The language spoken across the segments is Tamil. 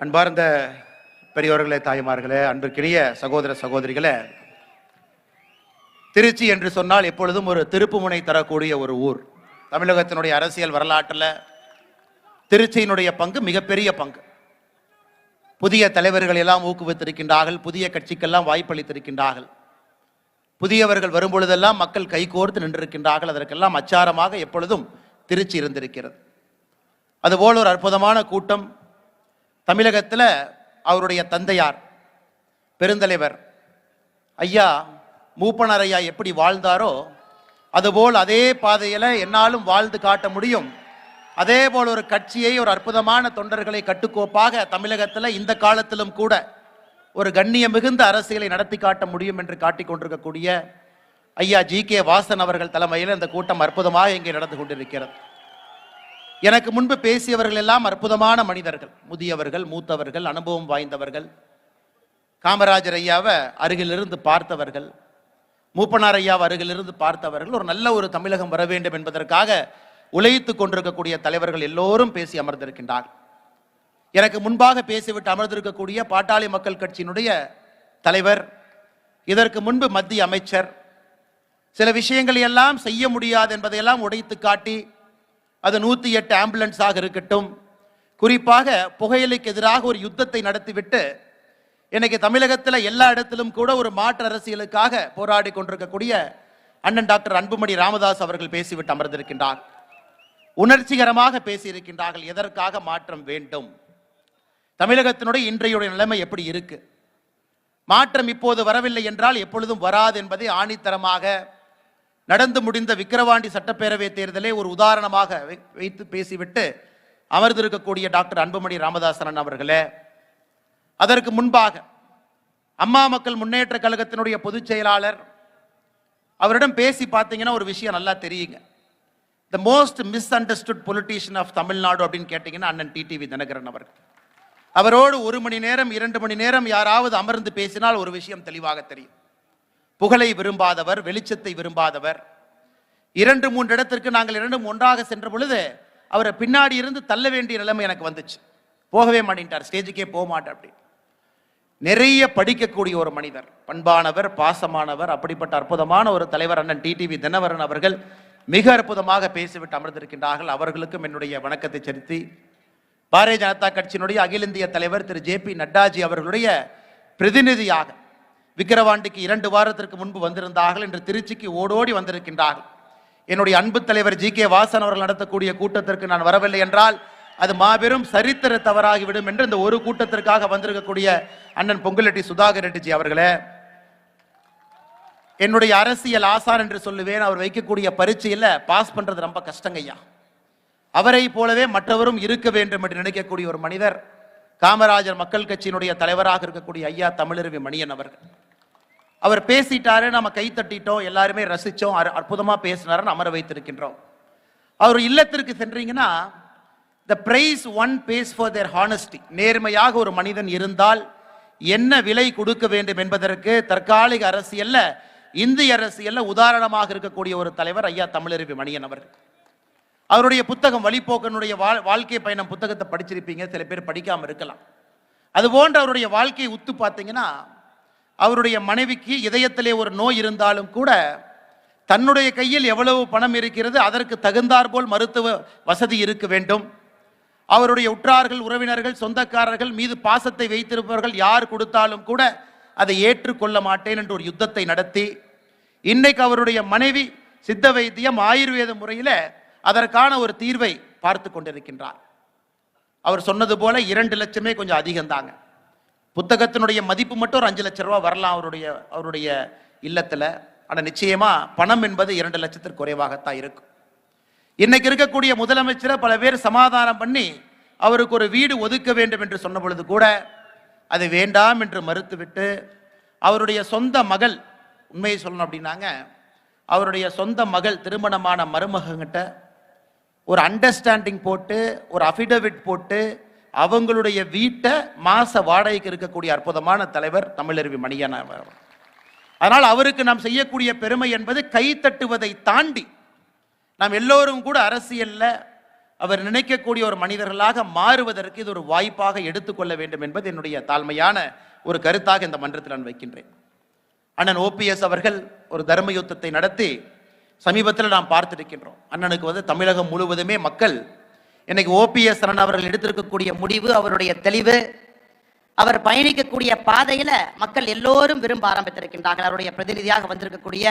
அன்பார்ந்த பெரியோர்களே, தாய்மார்களே, அன்பிற்கினிய சகோதர சகோதரிகளே, திருச்சி என்று சொன்னால் எப்பொழுதும் ஒரு திருப்புமுனை தரக்கூடிய ஒரு ஊர். தமிழகத்தினுடைய அரசியல் வரலாற்றில் திருச்சியினுடைய பங்கு மிகப்பெரிய பங்கு. புதிய தலைவர்கள் எல்லாம் ஊக்குவித்திருக்கின்றார்கள், புதிய கட்சிக்கெல்லாம் வாய்ப்பளித்திருக்கின்றார்கள். புதியவர்கள் வரும்பொழுதெல்லாம் மக்கள் கைகோர்த்து நின்றிருக்கின்றார்கள். அதற்கெல்லாம் அச்சாரமாக எப்பொழுதும் திருச்சி இருந்திருக்கிறது. அதுபோல் ஒரு அற்புதமான கூட்டம் தமிழகத்தில் அவருடைய தந்தையார் பெருந்தலைவர் ஐயா மூப்பனார் ஐயா எப்படி வாழ்ந்தாரோ அதுபோல் அதே பாதையில் என்னாலும் வாழ்ந்து காட்ட முடியும். அதே போல் ஒரு கட்சியை, ஒரு அற்புதமான தொண்டர்களை கட்டுக்கோப்பாக தமிழகத்தில் இந்த காலத்திலும் கூட ஒரு கண்ணியம் மிகுந்த அரசியலை நடத்தி காட்ட முடியும் என்று காட்டிக் கொண்டிருக்கக்கூடிய ஐயா ஜி.கே. வாசன் அவர்கள் தலைமையில் இந்த கூட்டம் அற்புதமாக இங்கே நடந்து கொண்டிருக்கிறது. எனக்கு முன்பு பேசியவர்கள் எல்லாம் அற்புதமான மனிதர்கள், முதியவர்கள், மூத்தவர்கள், அனுபவம் வாய்ந்தவர்கள். காமராஜர் ஐயாவை அருகிலிருந்து பார்த்தவர்கள், மூப்பனார் ஐயாவை அருகிலிருந்து பார்த்தவர்கள். ஒரு நல்ல ஒரு தமிழகம் வர வேண்டும் என்பதற்காக உழைத்து கொண்டிருக்கக்கூடிய தலைவர்கள் எல்லோரும் பேசி அமர்ந்திருக்கின்றார்கள். எனக்கு முன்பாக பேசிவிட்டு அமர்ந்திருக்கக்கூடிய பாட்டாளி மக்கள் கட்சியினுடைய தலைவர், இதற்கு முன்பு மத்திய அமைச்சர், சில விஷயங்களை எல்லாம் செய்ய முடியாது என்பதையெல்லாம் உடைத்து காட்டி, அது 108 ஆம்புலன்ஸாக இருக்கட்டும், குறிப்பாக புகையிலைக்கு எதிராக ஒரு யுத்தத்தை நடத்திவிட்டு இன்னைக்கு தமிழகத்தில் எல்லா இடத்திலும் கூட ஒரு மாற்று அரசியலுக்காக போராடி கொண்டிருக்கக்கூடிய அண்ணன் டாக்டர் அன்புமணி ராமதாஸ் அவர்கள் பேசிவிட்டு அமர்ந்திருக்கின்றார். உணர்ச்சிகரமாக பேசியிருக்கின்றார்கள். எதற்காக மாற்றம் வேண்டும், தமிழகத்தினுடைய இன்றைய நிலைமை எப்படி இருக்கு, மாற்றம் இப்போது வரவில்லை என்றால் எப்பொழுதும் வராது என்பதை ஆணித்தரமாக நடந்து முடிந்த விக்கிரவாண்டி சட்டப்பேரவை தேர்தலை ஒரு உதாரணமாக வைத்து பேசிவிட்டு அமர்ந்திருக்கக்கூடிய டாக்டர் அன்புமணி ராமதாசன் அவர்களே, அதற்கு முன்பாக அம்மா மக்கள் முன்னேற்ற கழகத்தினுடைய பொதுச் செயலாளர் அவரிடம் பேசி பார்த்தீங்கன்னா ஒரு விஷயம் நல்லா தெரியுங்க. The most misunderstood politician of Tamil Nadu அப்படின்னு கேட்டீங்கன்னா அண்ணன் டிடிவி தினகரன் அவர்கள். அவரோடு 1 மணி நேரம் 2 மணி நேரம் யாராவது அமர்ந்து பேசினால் ஒரு விஷயம் தெளிவாக தெரியும். புகழை விரும்பாதவர், வெளிச்சத்தை விரும்பாதவர். 2-3 இடத்திற்கு நாங்கள் 2 ஒன்றாக சென்ற பொழுது அவரை பின்னாடி இருந்து தள்ள வேண்டிய நிலைமை எனக்கு வந்துச்சு. போகவே மாட்டேன்ட்டார், ஸ்டேஜுக்கே போக மாட்டேன் அப்படி. நிறைய படிக்கக்கூடிய ஒரு மனிதர், பண்பானவர், பாசமானவர். அப்படிப்பட்ட அற்புதமான ஒரு தலைவர் அண்ணன் டிடிவி தினகரன் அவர்கள் மிக அற்புதமாக பேசிவிட்டு அமர்ந்திருக்கின்றார்கள். அவர்களுக்கும் என்னுடைய வணக்கத்தை செலுத்தி, பாரதிய ஜனதா கட்சியினுடைய அகில இந்திய தலைவர் திரு ஜே.பி. நட்டாஜி அவர்களுடைய பிரதிநிதியாக விக்கிரவாண்டிக்கு 2 வாரத்திற்கு முன்பு வந்திருந்தார்கள். இன்று திருச்சிக்கு ஓடோடி வந்திருக்கின்றார்கள். என்னுடைய அன்பு தலைவர் ஜி.கே. வாசன் அவர்கள் நடத்தக்கூடிய கூட்டத்திற்கு நான் வரவில்லை என்றால் அது மாபெரும் சரித்திர தவறாகிவிடும் என்று இந்த ஒரு கூட்டத்திற்காக வந்திருக்கக்கூடிய அண்ணன் பொங்குலெட்டி சுதாகர் ரெட்டிஜி அவர்களே, என்னுடைய அரசியல் ஆசான் என்று சொல்லுவேன். அவர் வைக்கக்கூடிய பரீட்சையில் பாஸ் பண்றது ரொம்ப கஷ்டங்கய்யா. அவரை போலவே மற்றவரும் இருக்க வேண்டும் என்று நினைக்கக்கூடிய ஒரு மனிதர் காமராஜர் மக்கள் கட்சியினுடைய தலைவராக இருக்கக்கூடிய ஐயா தமிழருவி மணியன் அவர்கள். அவர் பேசிட்டாரு, நம்ம கை தட்டிட்டோம், எல்லாருமே ரசிச்சோம், அற்புதமா பேசினாருன்னு அமர வைத்திருக்கின்றோம். அவர் இல்லத்திற்கு சென்றீங்கன்னா the price one pays for their honesty, நேர்மையாக ஒரு மனிதன் இருந்தால் என்ன விலை கொடுக்க வேண்டும் என்பதற்கு தற்காலிக அரசியல்ல, இந்திய அரசியல்ல உதாரணமாக இருக்கக்கூடிய ஒரு தலைவர் ஐயா தமிழருவி மணியன் அவர்கள். அவருடைய புத்தகம் வழிபோக்கனுடைய வாழ்க்கை பயணம் புத்தகத்தை படிச்சிருப்பீங்க, சில பேர் படிக்காம இருக்கலாம். அதுபோன்ற அவருடைய வாழ்க்கையை உத்து பார்த்தீங்கன்னா, அவருடைய மனைவிக்கு இதயத்திலே ஒரு நோய் இருந்தாலும் கூட தன்னுடைய கையில் எவ்வளவு பணம் இருக்கிறது, அதற்கு தகுந்தாற்போல் மருத்துவ வசதி இருக்க வேண்டும். அவருடைய உற்றார்கள், உறவினர்கள், சொந்தக்காரர்கள் மீது பாசத்தை வைத்திருப்பவர்கள் யார் கொடுத்தாலும் கூட அதை ஏற்றுக்கொள்ள மாட்டேன் என்று ஒரு யுத்தத்தை நடத்தி இன்னைக்கு அவருடைய மனைவி சித்த வைத்தியம், ஆயுர்வேத முறையில் அதற்கான ஒரு தீர்வை பார்த்து கொண்டிருக்கின்றார். அவர் சொன்னது போல 2 லட்சமே கொஞ்சம் அதிகம்தாங்க. புத்தகத்தினுடைய மதிப்பு மட்டும் ஒரு 5 லட்சம் ரூபா வரலாம் அவருடைய இல்லத்தில். ஆனால் நிச்சயமா பணம் என்பது 2 லட்சத்திற்கு குறைவாகத்தான் இருக்கும். இன்னைக்கு இருக்கக்கூடிய முதலமைச்சரை பல பேர் சமாதானம் பண்ணி அவருக்கு ஒரு வீடு ஒதுக்க வேண்டும் என்று சொன்ன பொழுது கூட அது வேண்டாம் என்று மறுத்துவிட்டு, அவருடைய சொந்த மகள், உண்மையை சொல்லணும் அப்படின்னாங்க, அவருடைய சொந்த மகள் திருமணமான மருமகங்கிட்ட ஒரு அண்டர்ஸ்டாண்டிங் போட்டு, ஒரு அஃபிடவிட் போட்டு அவங்களுடைய வீட்டை மாச வாடகைக்கு இருக்கக்கூடிய அற்புதமான தலைவர் தமிழருவி மணியன். அதனால் அவருக்கு நாம் செய்யக்கூடிய பெருமை என்பது கை தட்டுவதை தாண்டி நாம் எல்லோரும் கூட அரசியல்ல அவர் நினைக்கக்கூடிய ஒரு மனிதர்களாக மாறுவதற்கு இது ஒரு வாய்ப்பாக எடுத்துக்கொள்ள வேண்டும் என்பது என்னுடைய தாழ்மையான ஒரு கருத்தாக இந்த மன்றத்தில் நான் வைக்கின்றேன். அண்ணன் OPS அவர்கள் ஒரு தர்ம யுத்தத்தை நடத்தி சமீபத்தில் நாம் பார்த்திருக்கின்றோம். அண்ணனுக்கு தமிழகம் முழுவதுமே மக்கள் இன்னைக்கு OPS அண்ணன் அவர்கள் எடுத்திருக்கக்கூடிய முடிவு, அவருடைய தெளிவு, அவர் பயணிக்கக்கூடிய பாதையில மக்கள் எல்லோரும் விரும்ப ஆரம்பித்திருக்கின்றார்கள். அவருடைய பிரதிநிதியாக வந்திருக்கக்கூடிய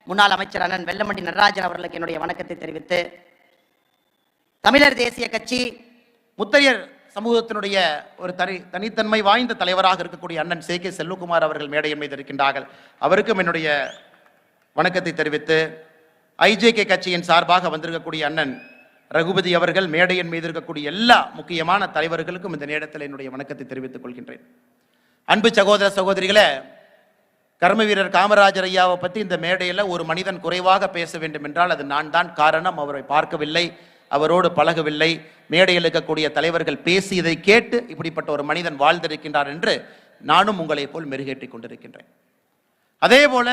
முன்னாள் அமைச்சர் அண்ணன் வெல்லமண்டி நடராஜன் அவர்களுக்கு என்னுடைய வணக்கத்தை தெரிவித்து, தமிழர் தேசிய கட்சி முத்தையர் சமூகத்தினுடைய ஒரு தனித்தன்மை வாய்ந்த தலைவராக இருக்கக்கூடிய அண்ணன் CK செல்வகுமார் அவர்கள் மேடையின் மீது இருக்கின்றார்கள். அவருக்கும் என்னுடைய வணக்கத்தை தெரிவித்து, IJK கட்சியின் சார்பாக வந்திருக்கக்கூடிய அண்ணன் ரகுபதி அவர்கள், மேடையின் மீது இருக்கக்கூடிய எல்லா முக்கியமான தலைவர்களுக்கும் இந்த நேரத்தில் என்னுடைய வணக்கத்தை தெரிவித்துக் கொள்கின்றேன். அன்பு சகோதர சகோதரிகளே, கர்ம வீரர் காமராஜர் ஐயாவை பற்றி இந்த மேடையில் ஒரு மனிதன் குறைவாக பேச வேண்டும் என்றால் அது நான் தான் காரணம். அவரை பார்க்கவில்லை, அவரோடு பழகவில்லை. மேடையில் இருக்கக்கூடிய தலைவர்கள் பேசி இதை கேட்டு இப்படிப்பட்ட ஒரு மனிதன் வாழ்ந்திருக்கின்றார் என்று நானும் உங்களை போல் மெருகேற்றிக் கொண்டிருக்கின்றேன். அதே போல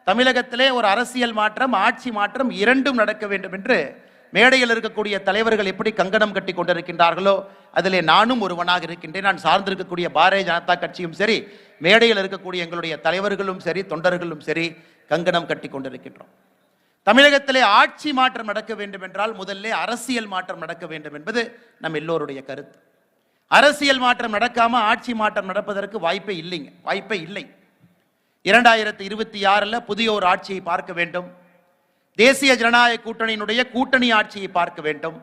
தமிழகத்திலே ஒரு அரசியல் மாற்றம், ஆட்சி மாற்றம் இரண்டும் நடக்க வேண்டும் என்று மேடையில் இருக்கக்கூடிய தலைவர்கள் எப்படி கங்கணம் கட்டி கொண்டிருக்கின்றார்களோ அதிலே நானும் ஒருவனாக இருக்கின்றேன். நான் சார்ந்திருக்கக்கூடிய பாரதிய ஜனதா கட்சியும் சரி, மேடையில் இருக்கக்கூடிய எங்களுடைய தலைவர்களும் சரி, தொண்டர்களும் சரி, கங்கணம் கட்டி கொண்டிருக்கின்றோம். தமிழகத்திலே ஆட்சி மாற்றம் நடக்க வேண்டும் என்றால் முதல்ல அரசியல் மாற்றம் நடக்க வேண்டும் என்பது நம் எல்லோருடைய கருத்து. அரசியல் மாற்றம் நடக்காம ஆட்சி மாற்றம் நடப்பதற்கு வாய்ப்பே இல்லைங்க, வாய்ப்பே இல்லை. 2026 புதிய ஒரு ஆட்சியை பார்க்க வேண்டும். தேசிய ஜனநாயக கூட்டணியினுடைய கூட்டணி ஆட்சியை பார்க்க வேண்டும்.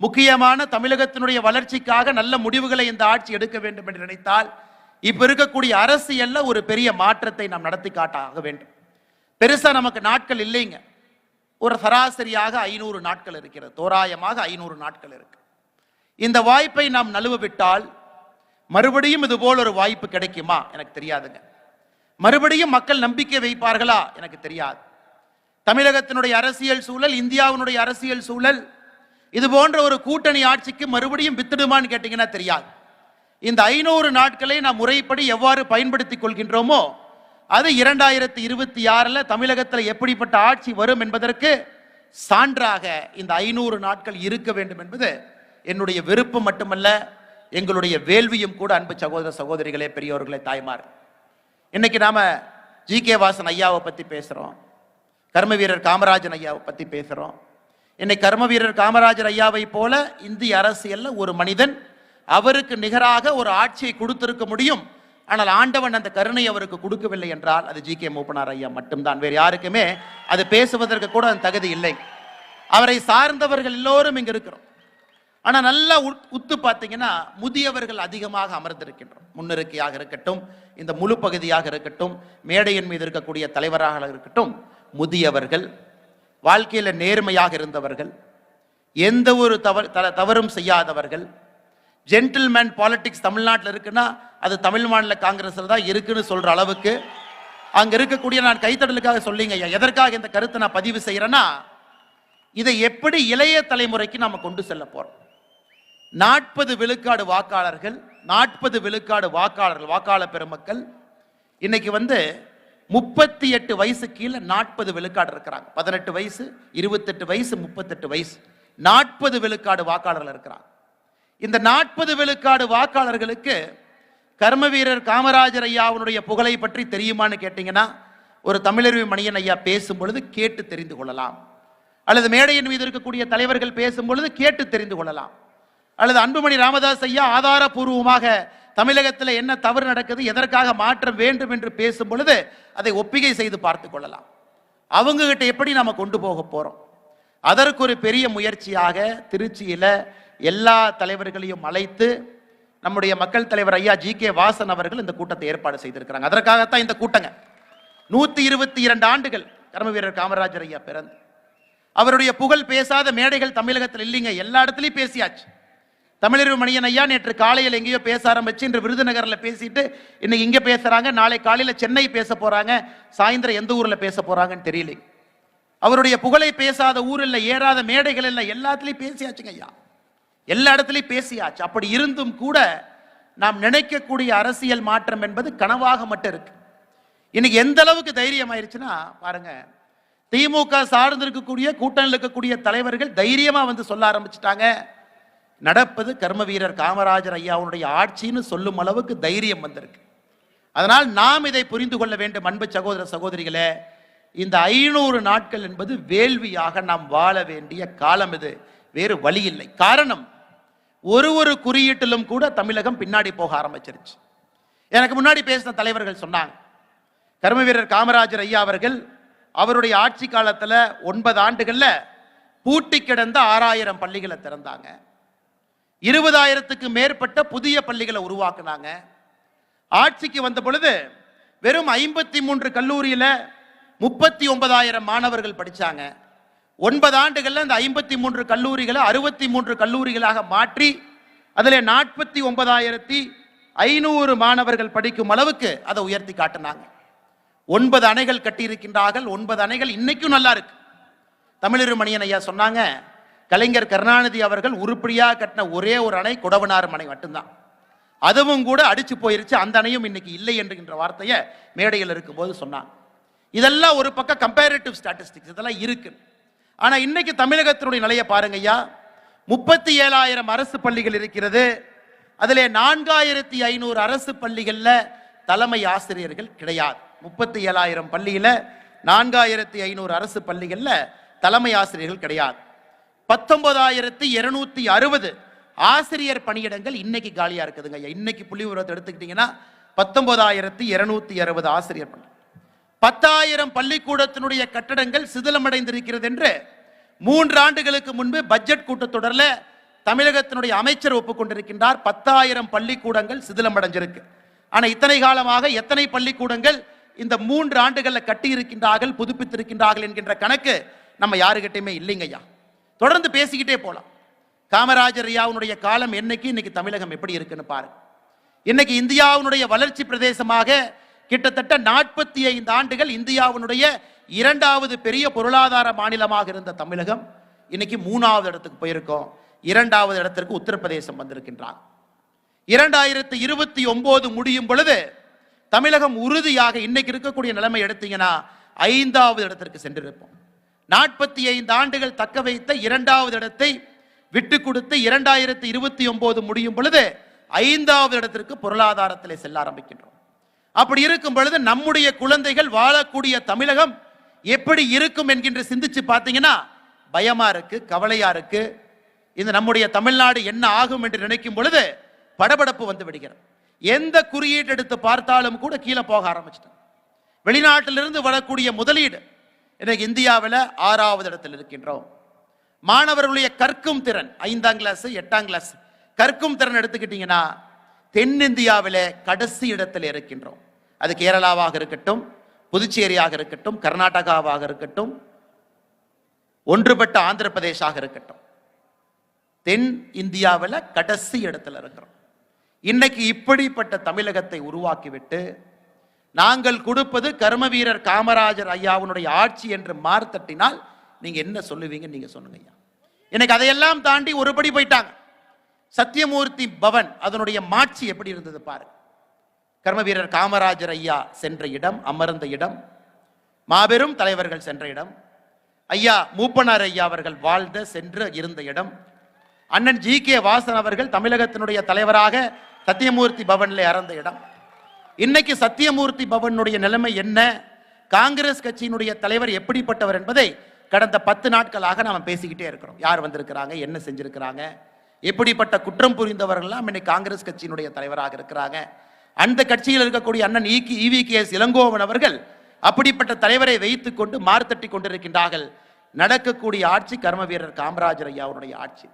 முக்கியமான தமிழகத்தினுடைய வளர்ச்சிக்காக நல்ல முடிவுகளை இந்த ஆட்சி எடுக்க வேண்டும் என்று நினைத்தால் இப்ப இருக்கக்கூடிய அரசியல்ல ஒரு பெரிய மாற்றத்தை நாம் நடத்தி காட்ட வேண்டும். பெருசா நமக்கு நாட்கள் இல்லைங்க. ஒரு சராசரியாக 500 நாட்கள் இருக்கிறது, தோராயமாக 500 நாட்கள் இருக்கு. இந்த வாய்ப்பை நாம் நழுவ விட்டால் மறுபடியும் இது போல் ஒரு வாய்ப்பு கிடைக்குமா எனக்கு தெரியாதுங்க. மறுபடியும் மக்கள் நம்பிக்கை வைப்பார்களா எனக்கு தெரியாது. தமிழகத்தினுடைய அரசியல் சூழல், இந்தியாவினுடைய அரசியல் சூழல் இது போன்ற ஒரு கூட்டணி ஆட்சிக்கு மறுபடியும் வித்துடுமான்னு கேட்டீங்கன்னா தெரியாது. இந்த 500 நாட்களை நாம் முறைப்படி எவ்வாறு பயன்படுத்திக் கொள்கின்றோமோ அது 2026 தமிழகத்தில் எப்படிப்பட்ட ஆட்சி வரும் என்பதற்கு சான்றாக இந்த 500 நாட்கள் இருக்க வேண்டும் என்பது என்னுடைய விருப்பம் மட்டுமல்ல, எங்களுடைய வேள்வியும் கூட. அன்பு சகோதர சகோதரிகளே, பெரியோர்களே, தாய்மார், இன்னைக்கு நாம GK வாசன் ஐயாவை பத்தி பேசுறோம், கர்ம வீரர் காமராஜன் ஐயாவை பத்தி பேசுறோம். இன்னைக்கு கர்ம வீரர் காமராஜர் ஐயாவை போல இந்திய அரசியல்ல ஒரு மனிதன் அவருக்கு நிகராக ஒரு ஆட்சியை கொடுத்திருக்க முடியும். ஆனால் ஆண்டவன் அந்த கருணை அவருக்கு கொடுக்கவில்லை என்றால் அது GK மூப்பனார் ஐயா மட்டும்தான். வேறு யாருக்குமே அது பேசுவதற்கு கூட அந்த தகுதி இல்லை. அவரை சார்ந்தவர்கள் எல்லோரும் இங்க இருக்கிறோம். ஆனா நல்லா உத்து பார்த்தீங்கன்னா முதியவர்கள் அதிகமாக அமர்ந்திருக்கின்றோம். முன்னிருக்கையாக இருக்கட்டும், இந்த முழு பகுதியாக இருக்கட்டும், மேடையின் மீது இருக்கக்கூடிய தலைவராக இருக்கட்டும், முதியவர்கள், வாழ்க்கையில நேர்மையாக இருந்தவர்கள், எந்த ஒரு தவறும் செய்யாதவர்கள். ஜென்டில்மேன் பாலிடிக்ஸ் தமிழ்நாட்டில் இருக்குன்னா அது தமிழ் மாநில காங்கிரஸில் தான் இருக்குன்னு சொல்ற அளவுக்கு அங்க இருக்கக்கூடிய, நான் கைத்தடலுக்காக சொல்லிங்க ஐயா, எதற்காக இந்த கருத்தை நான் பதிவு செய்யறேன்னா, இதை எப்படி இளைய தலைமுறைக்கு நாம கொண்டு செல்ல போறோம். 40 விழுக்காடு வாக்காளர்கள், 40 விழுக்காடு வாக்காளர் பெருமக்கள் இன்னைக்கு 38 வயசு கீழே 40 விழுக்காடு இருக்கிறாங்க. 18 வயசு, 28 வயசு, 38 வயசு, 40 விழுக்காடு வாக்காளர்கள் இருக்கிறாங்க. இந்த 40 விழுக்காடு வாக்காளர்களுக்கு கர்ம வீரர் காமராஜர் ஐயாவுடைய புகழை பற்றி தெரியுமான்னு கேட்டீங்கன்னா, ஒரு தமிழருவி மணியன் ஐயா பேசும் பொழுது கேட்டு தெரிந்து கொள்ளலாம், அல்லது மேடையின் மீது இருக்கக்கூடிய தலைவர்கள் பேசும் பொழுது கேட்டு தெரிந்து கொள்ளலாம், அல்லது அன்புமணி ராமதாஸ் ஐயா ஆதாரபூர்வமாக தமிழகத்தில் என்ன தவறு நடக்குது, எதற்காக மாற்றம் வேண்டும் என்று பேசும் பொழுது அதை ஒப்பிகை செய்து பார்த்து கொள்ளலாம். அவங்க கிட்ட எப்படி நாம கொண்டு போக போறோம்? அதற்கு ஒரு பெரிய முயற்சியாக திருச்சியில எல்லா தலைவர்களையும் அழைத்து நம்முடைய மக்கள் தலைவர் ஐயா GK வாசன் அவர்கள் இந்த கூட்டத்தை ஏற்பாடு செய்திருக்கிறாங்க. அதற்காகத்தான் இந்த கூட்டங்க. 122 ஆண்டுகள் கர்ம வீரர் காமராஜர் ஐயா பிறந்து அவருடைய புகழ் பேசாத மேடைகள் தமிழகத்தில் இல்லைங்க. எல்லா இடத்துலையும் பேசியாச்சு. தமிழறிவு மணியன் ஐயா நேற்று காலையில் எங்கேயோ பேச ஆரம்பிச்சு இன்று விருதுநகர்ல பேசிட்டு இன்னைக்கு இங்க பேசுறாங்க, நாளை காலையில சென்னை பேச போறாங்க, சாயந்தரம் எந்த ஊர்ல பேச போறாங்கன்னு தெரியல. அவருடைய புகழை பேசாத ஊர் இல்லை, ஏறாத மேடைகள் இல்லை, எல்லாத்துலயும் பேசியாச்சுங்க ஐயா, எல்லா இடத்துலையும் பேசியாச்சு. அப்படி இருந்தும் கூட நாம் நினைக்கக்கூடிய அரசியல் மாற்றம் என்பது கனவாக மட்டும் இருக்கு. இன்னைக்கு எந்த அளவுக்கு தைரியம் ஆயிருச்சுன்னா பாருங்க, திமுக சார்ந்து இருக்கக்கூடிய கூட்டணியில் இருக்கக்கூடிய தலைவர்கள் தைரியமா வந்து சொல்ல ஆரம்பிச்சுட்டாங்க, நடப்பது கர்ம வீரர் காமராஜர் ஐயாவுடைய ஆட்சின்னு சொல்லும் அளவுக்கு தைரியம் வந்திருக்கு. அதனால் நாம் இதை புரிந்து கொள்ள வேண்டும். அன்பு சகோதர சகோதரிகளே, இந்த 500 நாட்கள் என்பது வேள்வியாக நாம் வாழ வேண்டிய காலம். இது வேறு வழி இல்லை. காரணம், ஒரு குறியீட்டிலும் கூட தமிழகம் பின்னாடி போக ஆரம்பிச்சிருச்சு. எனக்கு முன்னாடி பேசின தலைவர்கள் சொன்னாங்க, கர்ம வீரர் காமராஜர் ஐயா அவர்கள் அவருடைய ஆட்சி காலத்துல 9 ஆண்டுகள்ல பூட்டி கிடந்த 6000 பள்ளிகளை திறந்தாங்க, 20,000க்கு மேற்பட்ட புதிய பள்ளிகளை உருவாக்குனாங்க. ஆட்சிக்கு வந்த பொழுது வெறும் 53 கல்லூரியில 39,000 மாணவர்கள் படிச்சாங்க. 9 ஆண்டுகள்ல அந்த 53 கல்லூரிகளை 63 கல்லூரிகளாக மாற்றி அதில் 49,500 மாணவர்கள் படிக்கும் அளவுக்கு அதை உயர்த்தி காட்டினாங்க. 9 அணைகள் கட்டியிருக்கின்றார்கள். 9 அணைகள் இன்னைக்கும் நல்லா இருக்கு. தமிழர் மணியன் ஐயா சொன்னாங்க, கலைஞர் கருணாநிதி அவர்கள் உருப்படியாக கட்டின ஒரே ஒரு அணை குடவனார் அணை மட்டும்தான், அதுவும் கூட அடிச்சு போயிருச்சு, அந்த அணையும் இன்னைக்கு இல்லை என்கின்ற வார்த்தையை மேடையில் இருக்கும்போது சொன்னாங்க. இதெல்லாம் ஒரு பக்கம் கம்பேரிட்டிவ் ஸ்டாட்டிஸ்டிக்ஸ் இதெல்லாம் இருக்கு. ஆனா இன்னைக்கு தமிழகத்தினுடைய நிலையை பாருங்க ஐயா, 37,000 அரசு பள்ளிகள் இருக்கிறது. அதிலே 4,500 அரசு பள்ளிகள்ல தலைமை ஆசிரியர்கள் கிடையாது. 37,000 பள்ளியில 4,500 அரசு பள்ளிகள்ல தலைமை ஆசிரியர்கள் கிடையாது. 19,260 ஆசிரியர் பணியிடங்கள் இன்னைக்கு காலியா இருக்குதுங்க. இன்னைக்கு புள்ளி விவரத்தை எடுத்துக்கிட்டீங்கன்னா 19,260 ஆசிரியர் பணி. 10,000 பள்ளிக்கூடத்தினுடைய கட்டடங்கள் சிதிலமடைந்திருக்கிறது என்று 3 ஆண்டுகளுக்கு முன்பு பட்ஜெட் கூட்டத்தொடரில் தமிழகத்தினுடைய அமைச்சர் ஒப்புக்கொண்டிருக்கின்றார். 10,000 பள்ளிக்கூடங்கள் சிதிலமடைஞ்சிருக்கு. ஆனா இத்தனை காலமாக எத்தனை பள்ளிக்கூடங்கள் இந்த 3 ஆண்டுகளில் கட்டி இருக்கின்றார்கள், புதுப்பித்திருக்கின்றார்கள் என்கின்ற கணக்கு நம்ம யாருகிட்டையுமே இல்லைங்க ஐயா. தொடர்ந்து பேசிக்கிட்டே போலாம். காமராஜர் ஐயாவுடைய காலம் என்னைக்கு, இன்னைக்கு தமிழகம் எப்படி இருக்குன்னு பாருங்க. இன்னைக்கு இந்தியாவுடைய வளர்ச்சி பிரதேசமாக கிட்டத்தட்ட 45 ஆண்டுகள் இந்தியாவுடைய 2வது பெரிய பொருளாதார மாநிலமாக இருந்த தமிழகம் இன்னைக்கு 3வது இடத்துக்கு போயிருக்கோம். 2வது இடத்திற்கு உத்தரப்பிரதேசம் வந்திருக்கின்றார். 2029 முடியும் பொழுது தமிழகம் உறுதியாக இன்னைக்கு இருக்கக்கூடிய நிலைமை எடுத்தீங்கன்னா 5வது இடத்திற்கு சென்றிருப்போம். 45 ஆண்டுகள் தக்க வைத்த 2வது இடத்தை விட்டு கொடுத்து 2029 முடியும் பொழுது 5வது இடத்திற்கு பொருளாதாரத்திலே செல்ல ஆரம்பிக்கின்றோம். அப்படி இருக்கும் பொழுது நம்முடைய குழந்தைகள் வாழக்கூடிய தமிழகம் எப்படி இருக்கும் என்கின்ற சிந்திச்சு பார்த்தீங்கன்னா பயமா இருக்கு, கவலையா இருக்கு. இந்த நம்முடைய தமிழ்நாடு என்ன ஆகும் என்று நினைக்கும் பொழுது படபடப்பு வந்து விடுகிறது. எந்த குறியீடு எடுத்து பார்த்தாலும் கூட கீழே போக ஆரம்பிச்சிட்டோம். வெளிநாட்டிலிருந்து வரக்கூடிய முதலீடு இன்னைக்கு இந்தியாவில் 6வது இடத்தில் இருக்கின்றோம். மாணவர்களுடைய கற்கும் திறன் 5ஆம் கிளாஸ் 8ஆம் கிளாஸ் கற்கும் திறன் எடுத்துக்கிட்டீங்கன்னா தென்னிந்தியாவிலே கடைசி இடத்தில் இருக்கின்றோம். அது கேரளாவாக இருக்கட்டும், புதுச்சேரியாக இருக்கட்டும், கர்நாடகாவாக இருக்கட்டும், ஒன்றுபட்ட ஆந்திர பிரதேசாக இருக்கட்டும், தென் இந்தியாவில் கடைசி இடத்துல இருக்கிறோம். இன்னைக்கு இப்படிப்பட்ட தமிழகத்தை உருவாக்கிவிட்டு நாங்கள் கொடுப்பது கர்ம வீரர் காமராஜர் ஐயாவுடைய ஆட்சி என்று மார்த்தட்டினால் நீங்க என்ன சொல்லுவீங்க? நீங்க சொல்லுங்க ஐயா. இன்னைக்கு அதையெல்லாம் தாண்டி ஒருபடி போயிட்டாங்க. சத்தியமூர்த்தி பவன் அதனுடைய மாட்சி எப்படி இருந்தது பாருங்க. கர்ம வீரர் காமராஜர் ஐயா சென்ற இடம், அமர்ந்த இடம், மாபெரும் தலைவர்கள் சென்ற இடம், ஐயா மூப்பனார் ஐயா அவர்கள் வாழ்ந்த சென்று இருந்த இடம், அண்ணன் ஜி.கே. வாசன் அவர்கள் தமிழகத்தினுடைய தலைவராக சத்தியமூர்த்தி பவன்ல இறந்த இடம். இன்னைக்கு சத்தியமூர்த்தி பவனுடைய நிலைமை என்ன, காங்கிரஸ் கட்சியினுடைய தலைவர் எப்படிப்பட்டவர் என்பதை கடந்த 10 நாட்களாக நாம பேசிக்கிட்டே இருக்கிறோம். யார் வந்திருக்கிறாங்க, என்ன செஞ்சிருக்கிறாங்க, எப்படிப்பட்ட குற்றம் புரிந்தவர்கள்லாம் இன்னைக்கு காங்கிரஸ் கட்சியினுடைய தலைவராக இருக்கிறாங்க. அந்த கட்சியில் இருக்கக்கூடிய அண்ணன் EVKS இளங்கோவன் அவர்கள் அப்படிப்பட்ட தலைவரை வைத்துக் கொண்டு மார்த்தட்டி கொண்டிருக்கின்றார்கள். நடக்கக்கூடிய ஆட்சி கர்ம வீரர் காமராஜர் ஐயாவுடைய ஆட்சி.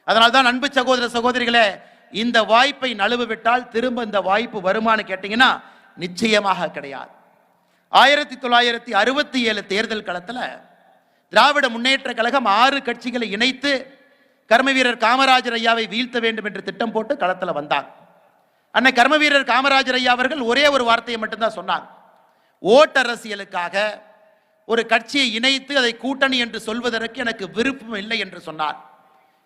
அதனால்தான் அன்பு சகோதர சகோதரிகளே, இந்த வாய்ப்பை நழுவு விட்டால் திரும்ப இந்த வாய்ப்பு வருமானு கேட்டீங்கன்னா நிச்சயமாக கிடையாது. 1967 தேர்தல் களத்தில் திராவிட முன்னேற்ற கழகம் 6 கட்சிகளை இணைத்து கர்ம வீரர் காமராஜர் ஐயாவை வீழ்த்த வேண்டும் என்று திட்டம் போட்டு களத்தில் வந்தாங்க. அன்னை கர்ம வீரர் காமராஜர் ஐயா அவர்கள் ஒரே ஒரு வார்த்தையை மட்டும்தான் சொன்னாங்க. ஓட்டரசியலுக்காக ஒரு கட்சியை இணைத்து அதை கூட்டணி என்று சொல்வதற்கு எனக்கு விருப்பம் இல்லை என்று சொன்னார்.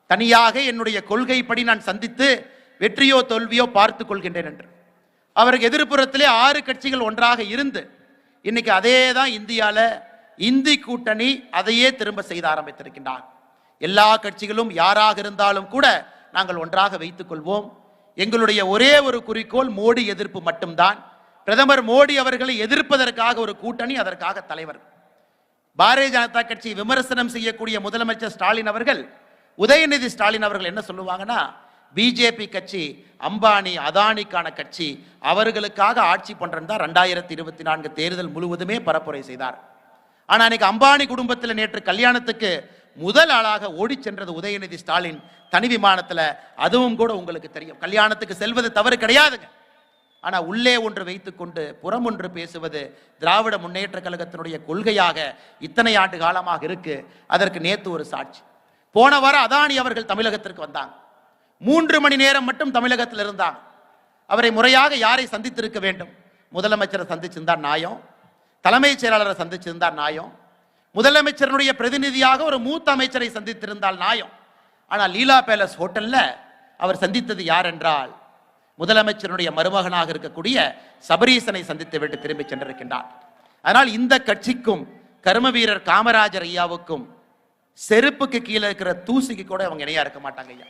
தனியாக என்னுடைய கொள்கைப்படி நான் சந்தித்து வெற்றியோ தோல்வியோ பார்த்துக் கொள்கின்றேன் என்று. அவருக்கு எதிர்ப்புறத்திலே 6 கட்சிகள் ஒன்றாக இருந்து இன்னைக்கு அதே தான் இந்தியாவில் இந்தி கூட்டணி அதையே திரும்ப செய்த ஆரம்பித்திருக்கின்றார். எல்லா கட்சிகளும் யாராக இருந்தாலும் கூட நாங்கள் ஒன்றாக வைத்துக் கொள்வோம். எங்களுடைய ஒரே ஒரு குறிக்கோள் மோடி எதிர்ப்பு மட்டும்தான். பிரதமர் மோடி அவர்களை எதிர்ப்பதற்காக ஒரு கூட்டணி, அதற்காக தலைவர். பாரதிய ஜனதா கட்சி விமர்சனம் செய்யக்கூடிய முதலமைச்சர் ஸ்டாலின் அவர்கள், உதயநிதி ஸ்டாலின் அவர்கள் என்ன சொல்லுவாங்கன்னா, பிஜேபி கட்சி அம்பானி அதானிக்கான கட்சி, அவர்களுக்காக ஆட்சி பண்றேன் தான் 2024 தேர்தல் முழுவதுமே பரப்புரை செய்தார். ஆனா இன்னைக்கு அம்பானி குடும்பத்தில் நேற்று கல்யாணத்துக்கு முதல் ஆளாக ஓடி சென்றது உதயநிதி ஸ்டாலின் தனி விமானத்துல. அதுவும் கூட உங்களுக்கு தெரியும், கல்யாணத்துக்கு செல்வது தவறு கிடையாதுங்க. ஆனா உள்ளே ஒன்று வைத்துக்கொண்டு புறம் ஒன்று பேசுவது திராவிட முன்னேற்ற கழகத்தினுடைய கொள்கையாக இத்தனை ஆண்டு காலமாக இருக்கு. அதற்கு நேத்து ஒரு சாட்சி. போன வாரம் அதானி அவர்கள் தமிழகத்திற்கு வந்தாங்க. 3 மணி நேரம் மட்டும் தமிழகத்தில் இருந்தாங்க. அவரை முறையாக யாரை சந்தித்திருக்க வேண்டும்? முதலமைச்சரை சந்திச்சிருந்தார் நியாயம், தலைமைச் செயலாளரை சந்திச்சிருந்தார் நியாயம், முதலமைச்சருடைய பிரதிநிதியாக ஒரு மூத்த அமைச்சரை சந்தித்திருந்தால் நியாயம். ஆனால் லீலா பேலஸ் ஹோட்டல்ல அவர் சந்தித்தது யார் என்றால், முதலமைச்சருடைய மருமகனாக இருக்கக்கூடிய சபரீசனை சந்தித்து விட்டு திரும்பி சென்றிருக்கின்றார். அதனால் இந்த கட்சிக்கும் கர்ம வீரர் காமராஜர் ஐயாவுக்கும் செருப்புக்கு கீழே இருக்கிற தூசிக்கு கூட அவங்க இணையா இருக்க மாட்டாங்க ஐயா.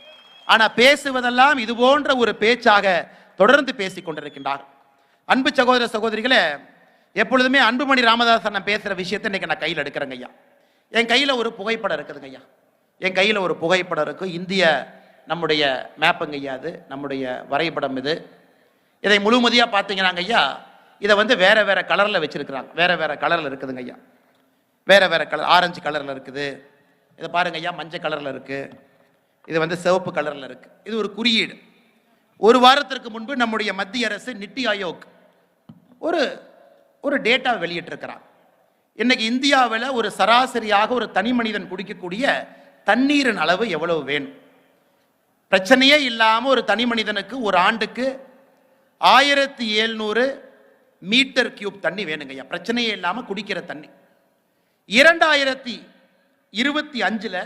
ஆனா பேசுவதெல்லாம் இது போன்ற ஒரு பேச்சாக தொடர்ந்து பேசிக் கொண்டிருக்கின்றார். அன்பு சகோதர சகோதரிகளே, எப்பொழுதுமே அன்புமணி ராமதாஸ் நான் பேசுற விஷயத்தை இன்னைக்கு நான் கையில் எடுக்கிறேங்க ஐயா. என் கையில ஒரு புகைப்படம் இருக்குதுங்க ஐயா. என் கையில ஒரு புகைப்படம் இருக்கு. இந்திய நம்முடைய மேப்புங்க ஐயா, அது நம்முடைய வரைபடம். இதை முழுமதியா பார்த்தீங்கன்னாங்க ஐயா, இதை வேற வேற கலர்ல வச்சிருக்கிறாங்க. வேற வேற கலர்ல இருக்குதுங்க ஐயா. வேற வேற கலர், ஆரஞ்சு கலர்ல இருக்குது. இதை பாருங்க ஐயா, மஞ்சள் கலர்ல இருக்கு. இது சிவப்பு கலர்ல இருக்கு. இது ஒரு குறியீடு. ஒரு வாரத்திற்கு முன்பு நம்முடைய மத்திய அரசு நித்தி ஆயோக் ஒரு டேட்டா வெளியிட்டிருக்கிறார். இன்னைக்கு இந்தியாவில் ஒரு சராசரியாக ஒரு தனி மனிதன் குடிக்கக்கூடிய தண்ணீரின் அளவு எவ்வளவு வேணும்? பிரச்சனையே இல்லாம ஒரு தனி மனிதனுக்கு ஒரு ஆண்டுக்கு 1700 மீட்டர் கியூப் தண்ணி வேணுங்க ஐயா. பிரச்சனையே இல்லாம குடிக்கிற தண்ணி. 2025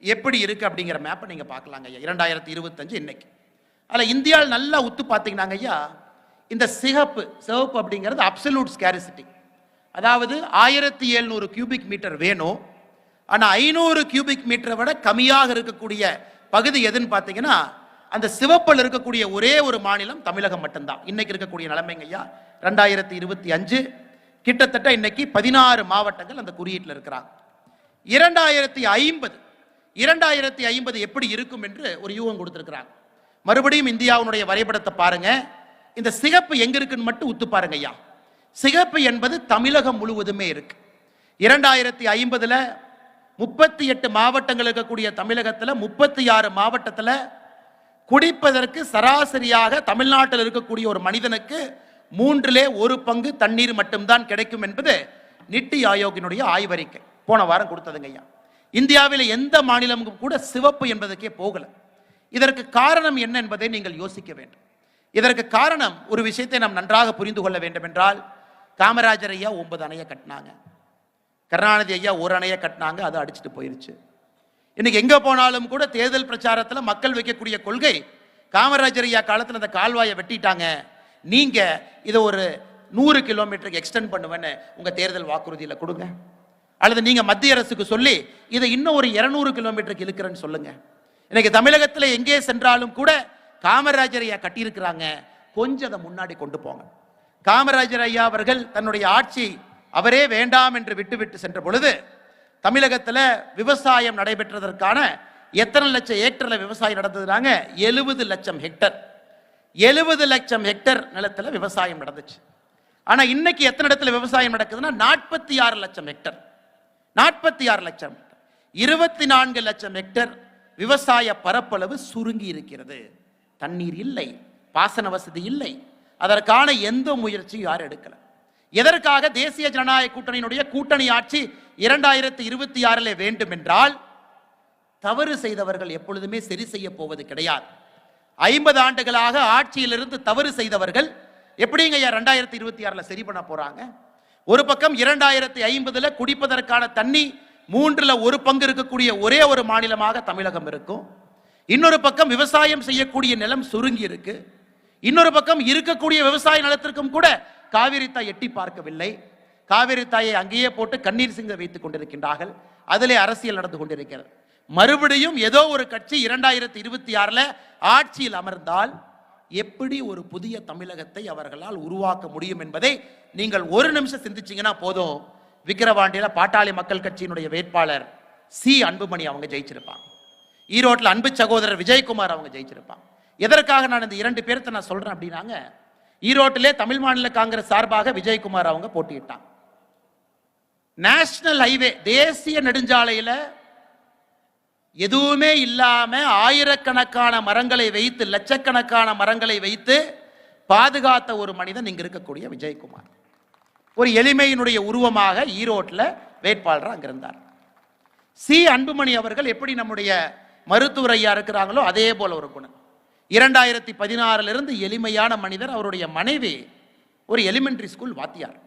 எப்படி இருக்கு அப்படிங்கிற மேப்பை நீங்க பார்க்கலாங்க ஐயா. 2025 இன்னைக்கு. அதில் இந்தியாவில் நல்லா உத்து பார்த்தீங்கன்னாங்க ஐயா, இந்த சிவப்பு அப்படிங்கிறது அப்சல்யூட் ஸ்கேரிசிட்டி. அதாவது 1700 கியூபிக் மீட்டர் வேணும். ஆனால் 500 கியூபிக் மீட்டரை விட கம்மியாக இருக்கக்கூடிய பகுதி எதுன்னு பார்த்தீங்கன்னா, அந்த சிவப்பில் இருக்கக்கூடிய ஒரே ஒரு மாநிலம் தமிழகம் மட்டும்தான். இன்னைக்கு இருக்கக்கூடிய நிலைமைங்க ஐயா. 2025 கிட்டத்தட்ட இன்னைக்கு 16 மாவட்டங்கள் அந்த குறியீட்டில் இருக்கிறாங்க. 2050 எப்படி இருக்கும் என்று ஒரு யூகம் கொடுத்திருக்கிறாங்க. மறுபடியும் இந்தியாவுடைய வரைபடத்தை பாருங்க. இந்த சிகப்பு எங்க இருக்குன்னு மட்டும் உத்து பாருங்க ஐயா. சிகப்பு என்பது தமிழகம் முழுவதுமே இருக்கு. 2050 38 மாவட்டங்கள் இருக்கக்கூடிய தமிழகத்தில் 36 மாவட்டத்தில் குடிப்பதற்கு சராசரியாக தமிழ்நாட்டில் இருக்கக்கூடிய ஒரு மனிதனுக்கு 1/3 பங்கு தண்ணீர் மட்டும்தான் கிடைக்கும் என்பது நித்தி ஆயோக்கினுடைய ஆய்வறிக்கை போன வாரம் கொடுத்ததுங்க ஐயா. இந்தியாவில் எந்த மாநிலமும் கூட சிவப்பு என்பதற்கே போகல. இதற்கு காரணம் என்ன என்பதை நீங்கள் யோசிக்க வேண்டும். இதற்கு காரணம், ஒரு விஷயத்தை நாம் நன்றாக புரிந்து கொள்ள வேண்டும் என்றால், காமராஜர் ஐயா 9 அணையை கட்டினாங்க, கருணாநிதி ஐயா 1 அணையை கட்டினாங்க, அது அடிச்சுட்டு போயிருச்சு. இன்னைக்கு எங்க போனாலும் கூட தேர்தல் பிரச்சாரத்தில் மக்கள் வைக்கக்கூடிய கொள்கை, காமராஜர் ஐயா காலத்தில் அந்த கால்வாயை வெட்டிட்டாங்க, நீங்க இதை ஒரு 100 கிலோமீட்டருக்கு எக்ஸ்டெண்ட் பண்ணுவேன்னு உங்க தேர்தல் வாக்குறுதியில் கொடுங்க, அல்லது நீங்க மத்திய அரசுக்கு சொல்லி இதை இன்னும் ஒரு 200 கிலோமீட்டருக்கு இழுக்கிறேன்னு சொல்லுங்க. இன்னைக்கு தமிழகத்தில் எங்கே சென்றாலும் கூட காமராஜர் ஐயா கட்டியிருக்கிறாங்க, கொஞ்சம் அதை முன்னாடி கொண்டு போங்க. காமராஜர் ஐயா அவர்கள் தன்னுடைய ஆட்சி அவரே வேண்டாம் என்று விட்டு சென்ற பொழுது தமிழகத்தில் விவசாயம் நடைபெற்றதற்கான எத்தனை லட்சம் ஏக்கர்ல விவசாயம் நடந்ததுனாங்க? 70 லட்சம் ஹெக்டர். 70 லட்சம் ஹெக்டர் நிலத்தில் விவசாயம் நடந்துச்சு. ஆனா இன்னைக்கு எத்தனை இடத்துல விவசாயம் நடக்குதுன்னா 46 லட்சம் ஹெக்டர். 46 லட்சம், 24 லட்சம் ஹெக்டர் விவசாய பரப்பளவு சுருங்கி இருக்கிறது. தண்ணீர் இல்லை, பாசன வசதி இல்லை, அதற்கான எந்த முயற்சியும் யாரும் எடுக்கல. எதற்காக? தேசிய ஜனநாயக கூட்டணியினுடைய கூட்டணி ஆட்சி 2026 வேண்டும் என்றால், தவறு செய்தவர்கள் எப்பொழுதுமே சரி செய்ய போவது கிடையாது. 50 ஆண்டுகளாக ஆட்சியிலிருந்து தவறு செய்தவர்கள் எப்படிங்க 2026 சரி பண்ண போறாங்க? ஒரு பக்கம் 2050 குடிப்பதற்கான தண்ணி 1/3 பங்கு இருக்கக்கூடிய ஒரே ஒரு மாநிலமாக தமிழகம் இருக்கும். இன்னொரு பக்கம் விவசாயம் செய்யக்கூடிய நிலம் சுருங்கி இருக்கு. இன்னொரு பக்கம் இருக்கக்கூடிய விவசாய நிலத்திற்கும் கூட காவிரி தாய் எட்டி பார்க்கவில்லை. காவிரி தாயை அங்கேயே போட்டு கண்ணீர் சிங்க வைத்துக் கொண்டிருக்கின்றார்கள். அதிலே அரசியல் நடந்து கொண்டிருக்கிறது. மறுபடியும் ஏதோ ஒரு கட்சி 2026 ஆட்சியில் அமர்ந்தால் எப்படி ஒரு புதிய தமிழகத்தை அவர்களால் உருவாக்க முடியும் என்பதை நீங்கள் ஒரு நிமிஷம் சிந்திச்சீங்கன்னா போதும். விக்கிரவாண்டியில பாட்டாளி மக்கள் கட்சியினுடைய வேட்பாளர் சி அன்புமணி அவங்க ஜெயிச்சிருப்பாங்க. ஈரோட்டில் அன்பு சகோதரர் விஜயகுமார் அவங்க ஜெயிச்சிருப்பாங்க. எதற்காக நான் இந்த 2 பேர்த்த நான் சொல்றேன் அப்படின்னாங்க, ஈரோட்டிலே தமிழ் மாநில காங்கிரஸ் சார்பாக விஜயகுமார் அவங்க போட்டியிட்டாங்க. நேஷனல் ஹைவே தேசிய நெடுஞ்சாலையில எதுவுமே இல்லாம ஆயிரக்கணக்கான மரங்களை வைத்து, லட்சக்கணக்கான மரங்களை வைத்து பாதுகாத்த ஒரு மனிதன் இங்க இருக்கக்கூடிய விஜயகுமார். ஒரு எளிமையினுடைய உருவமாக ஈரோட்டில் வேட்பாளர் அங்க இருந்தார். சி அன்புமணி அவர்கள் எப்படி நம்முடைய மருத்துவர் ஐயா இருக்கிறாங்களோ அதே போல ஒரு குணம். 2016 எளிமையான மனிதர். அவருடைய மனைவி ஒரு எலிமெண்டரி ஸ்கூல் வாத்தியார்.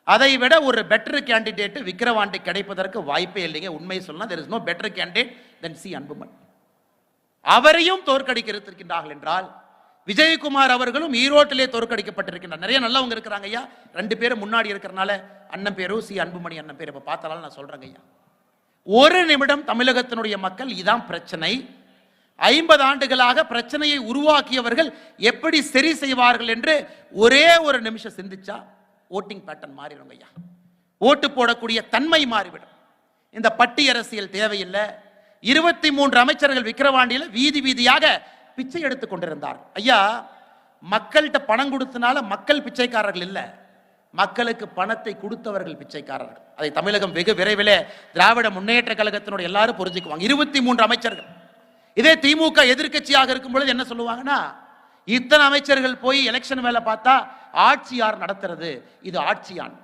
அதை விட ஒரு பெட்டர் கேண்டிடேட் விக்கிரவாண்டி கிடைப்பதற்கு வாய்ப்பே இல்லைங்க. உண்மை சொன்னா there is no better candidate than C Anbumani. அவரையும் தோற்கடிக்க இருக்கின்றார்கள் என்றால் விஜயகுமார் அவர்களும் ஈரோட்டிலே தோற்கடிக்கப்பட்டிருக்கின்றார். நிறைய நல்லவங்க இருக்கிறாங்க ஐயா. 2 பேரும் முன்னாடி இருக்கிறனால அண்ணன் பேரும் சி அன்புமணி அண்ணன் பேர் இப்ப பார்த்தாலும் நான் சொல்றேங்க ஐயா. ஒரு நிமிடம் தமிழகத்தினுடைய மக்கள் இதான் பிரச்சனை, 50 ஆண்டுகளாக பிரச்சனையை உருவாக்கியவர்கள் எப்படி சரி செய்வார்கள் என்று ஒரே ஒரு நிமிஷம் சிந்திச்சா ஓட்டிங் பேட்டர்ன் மாறிடும் ஐயா. ஓட்டு போடக்கூடிய தன்மை மாறிவிடும். இந்த பட்டி அரசியல் தேவையில்லை. 23 அமைச்சர்கள் விக்கிரவாண்டியில் வீதி வீதியாக பிச்சை எடுத்துக் கொண்டிருந்தார் ஐயா. மக்கள்கிட்ட பணம் கொடுத்தனால மக்கள் பிச்சைக்காரர்கள் இல்லை, மக்களுக்கு பணத்தை கொடுத்தவர்கள் பிச்சைக்காரர்கள். அதை தமிழகம் வெகு விரைவில் திராவிட முன்னேற்ற கழகத்தினுடைய எல்லாரும் புரிஞ்சுக்குவாங்க. 23 அமைச்சர்கள். இதே திமுக எதிர்க்கட்சியாக இருக்கும் பொழுது என்ன சொல்லுவாங்கன்னா, இத்தனை அமைச்சர்கள் போய் எலெக்ஷன் வேலை பார்த்தா ஆட்சி யார் நடத்துறது, இது ஆட்சியான்.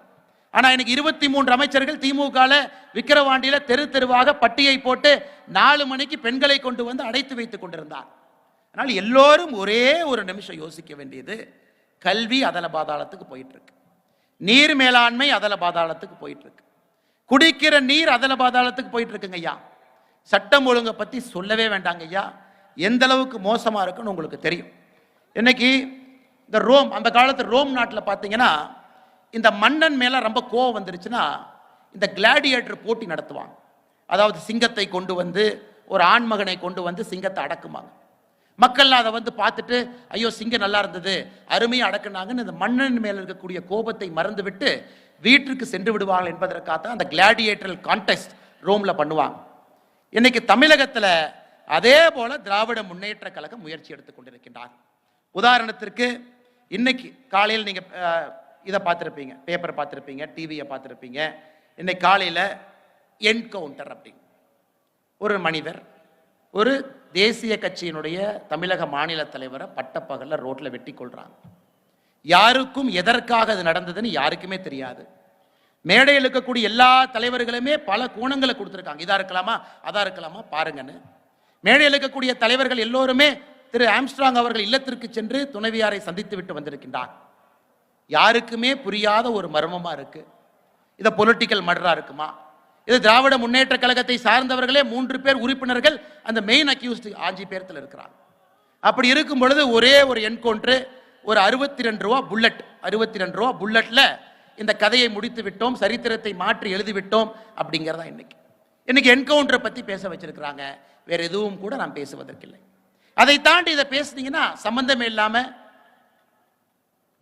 ஆனா எனக்கு 23 அமைச்சர்கள் திமுக விக்கிரவாண்டியில தெரு தெருவாக பட்டியை போட்டு 4 மணிக்கு பெண்களை கொண்டு வந்து அடைத்து வைத்துக் கொண்டிருந்தார். அதனால் எல்லோரும் ஒரே ஒரு நிமிஷம் யோசிக்க வேண்டியது, கல்வி அதல பாதாளத்துக்கு போயிட்டு இருக்கு, நீர் மேலாண்மை அதல பாதாளத்துக்கு போயிட்டு இருக்கு, குடிக்கிற நீர் அதல பாதாளத்துக்கு போயிட்டு இருக்குங்க ஐயா. சட்டம் ஒழுங்கை பத்தி சொல்லவே வேண்டாங்க ஐயா. எந்த அளவுக்கு மோசமா இருக்குன்னு உங்களுக்கு தெரியும். இன்னைக்கு இந்த ரோம், அந்த காலத்து ரோம் நாட்டில் பார்த்தீங்கன்னா இந்த மன்னன் மேல ரொம்ப கோவம் வந்துருச்சுன்னா இந்த கிளாடியேட்டர் போட்டி நடத்துவாங்க. அதாவது சிங்கத்தை கொண்டு வந்து, ஒரு ஆண்மகனை கொண்டு வந்து சிங்கத்தை அடக்குவாங்க. மக்கள் அதை வந்து பார்த்துட்டு ஐயோ சிங்கம் நல்லா இருந்தது அருமையாக அடக்குனாங்கன்னு இந்த மன்னன் மேல இருக்கக்கூடிய கோபத்தை மறந்து விட்டு வீட்டிற்கு சென்று விடுவார்கள் என்பதற்காக அந்த கிளாடியேட்டர் கான்டெஸ்ட் ரோம்ல பண்ணுவாங்க. இன்னைக்கு தமிழகத்தில் அதே போல திராவிட முன்னேற்ற கழகம் முயற்சி எடுத்துக் கொண்டிருக்கின்றார். உதாரணத்திற்கு இன்னைக்கு காலையில் நீங்க இதை பார்த்துருப்பீங்க, பேப்பர் பார்த்துருப்பீங்க, டிவியை பார்த்துருப்பீங்க. இன்னைக்கு காலையில் என்கவுண்டர் அப்படின்னு ஒரு மனிதர் ஒரு தேசிய கட்சியினுடைய தமிழக மாநில தலைவரை பட்டப்பகல்ல ரோட்ல வெட்டி கொள்றாங்க. யாருக்கும் எதற்காக அது நடந்ததுன்னு யாருக்குமே தெரியாது. மேடையில் இருக்கக்கூடிய எல்லா தலைவர்களுமே பல கோணங்களை கொடுத்துருக்காங்க. இதா இருக்கலாமா அதா இருக்கலாமா பாருங்கன்னு. மேடையில் இருக்கக்கூடிய தலைவர்கள் எல்லோருமே திரு ஆம்ஸ்ட்ராங் அவர்கள் இல்லத்திற்கு சென்று துணைவியாரை சந்தித்து விட்டு வந்திருக்கின்றார். யாருக்குமே புரியாத ஒரு மர்மமா இருக்கு. இது பொலிட்டிக்கல் மர்டரா இருக்குமா, இது திராவிட முன்னேற்ற கழகத்தை சார்ந்தவர்களே 3 பேர் உறுப்பினர்கள் அந்த மெயின் அக்யூஸ்ட் 5 பேர்த்துல இருக்கிறாங்க. அப்படி இருக்கும் பொழுது ஒரே ஒரு என்கவுண்டர், ஒரு 62 ரூபா புல்லட், 62 ரூபா புல்லட்ல இந்த கதையை முடித்து விட்டோம், சரித்திரத்தை மாற்றி எழுதிவிட்டோம் அப்படிங்கிறதா இன்னைக்கு என்கவுண்டரை பத்தி பேச வச்சிருக்கிறாங்க. வேற எதுவும் கூட நான் பேசுவதற்கில்லை. அதை தாண்டி இதை பேசுனீங்கன்னா சம்பந்தமே இல்லாம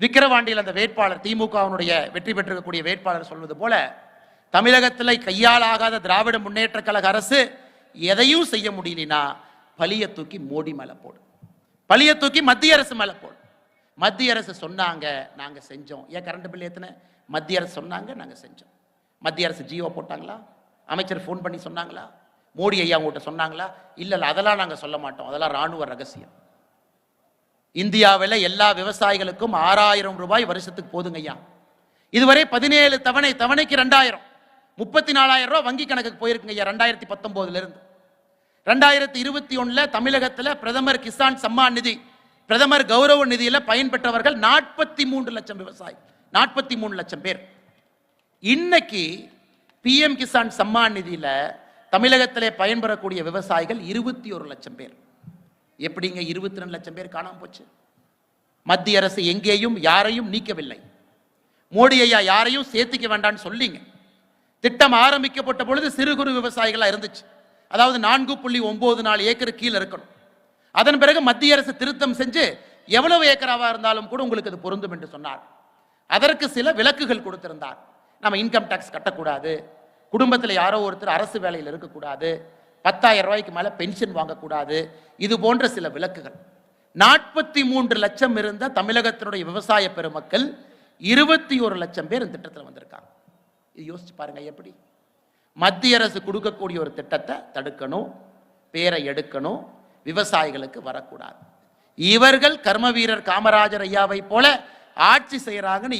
விக்கிரவாண்டியில் அந்த வேட்பாளர் திமுகவினுடைய வெற்றி பெற்றிருக்கக்கூடிய வேட்பாளர் சொல்வது போல தமிழகத்தில் கையாளாகாத திராவிட முன்னேற்ற கழக அரசு எதையும் செய்ய முடியலனா பழிய தூக்கி மோடி மேல போடு, பழிய தூக்கி மத்திய அரசு மேல போடு. மத்திய அரசு சொன்னாங்க நாங்க செஞ்சோம். ஏன் கரண்ட் பில் ஏத்துன? மத்திய அரசு சொன்னாங்க நாங்க செஞ்சோம். மத்திய அரசு ஜியோ போட்டாங்களா? அமைச்சர் ஃபோன் பண்ணி சொன்னாங்களா? மோடி ஐயா உங்கள்கிட்ட சொன்னாங்களா? இல்ல அதெல்லாம் நாங்க சொல்ல மாட்டோம், அதெல்லாம் ராணுவ ரகசியம். இந்தியாவில் எல்லா விவசாயிகளுக்கும் 6000 ரூபாய் வருஷத்துக்கு போதுங்க ஐயா. இதுவரை 17 தவணைக்கு 2000, 34,000 ரூபாய் வங்கி கணக்குக்கு போயிருக்குங்க ஐயா 2019 இருந்து. 2021 தமிழகத்தில் பிரதமர் கிசான் சம்மான் நிதி, பிரதமர் கௌரவ நிதியில பயன்பெற்றவர்கள் 43 லட்சம் விவசாயி, 43 லட்சம் பேர். இன்னைக்கு PM கிசான் சம்மான் நிதியில தமிழகத்திலே பயன்பெறக்கூடிய விவசாயிகள் 21 லட்சம் பேர். எப்படிங்க 22 லட்சம் பேர் காணாம போச்சு? மத்திய அரசு எங்கேயும் யாரையும் நீக்கவில்லை. மோடி ஐயா யாரையும் சேர்த்திக்க வேண்டாம்னு சொல்லிங்க. திட்டம் ஆரம்பிக்கப்பட்ட பொழுது சிறு குறு விவசாயிகளா இருந்துச்சு. அதாவது 4.94 ஏக்கர் கீழே இருக்கணும். அதன் பிறகு மத்திய அரசு திருத்தம் செஞ்சு எவ்வளவு ஏக்கராவா இருந்தாலும் கூட உங்களுக்கு அது பொருந்தும் என்று சொன்னார். அதற்கு சில விலக்குகள் கொடுத்திருந்தார். நம்ம இன்கம் டாக்ஸ் கட்டக்கூடாது, குடும்பத்தில் யாரோ ஒருத்தர் அரசு வேலையில் இருக்கக்கூடாது, 10,000 ரூபாய்க்கு மேல பென்ஷன் வாங்கக்கூடாது, இது போன்ற சில விலக்குகள். 43 லட்சம் இருந்த தமிழகத்தினுடைய விவசாய பெருமக்கள் 21 லட்சம் பேர் இந்த திட்டத்தில் வந்திருக்காங்க. இது யோசிச்சு பாருங்க. எப்படி மத்திய அரசு கொடுக்கக்கூடிய ஒரு திட்டத்தை தடுக்கணும், பேரை எடுக்கணும், விவசாயிகளுக்கு வரக்கூடாது. இவர்கள் கர்ம வீரர் காமராஜர் ஐயாவை போல ஆட்சி செய்யறாங்கன்னு